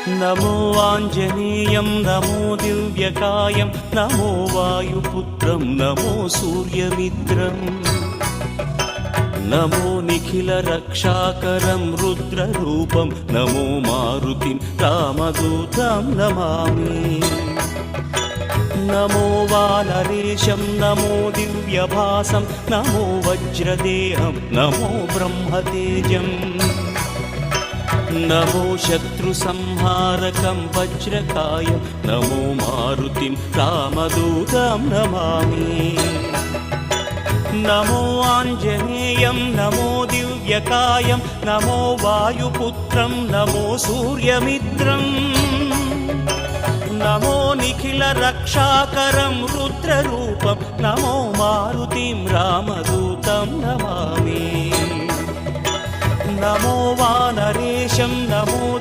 नमो आञ्जनेयं नमो दिव्यकायं नमो वायुपुत्रं नमो सूर्यमित्रम् नमो निखिलरक्षाकरं रुद्ररूपं नमो मारुतिं रामदूतं Namami नमो वानरेशं नमो दिव्यभासं नमो वज्रदेहं नमो ब्रह्मतेजम् नमो शत्रुसंहारकं वज्रकायं नमो मारुतिं रामदूतं Namami नमो आञ्जनेयं नमो दिव्यकायं नमो वायुपुत्रं नमो सूर्यमित्रम् नमो निखिलरक्षाकरं रुद्ररूपं नमो मारुतिं रामदूतं Namami नमो वानरेशं नमो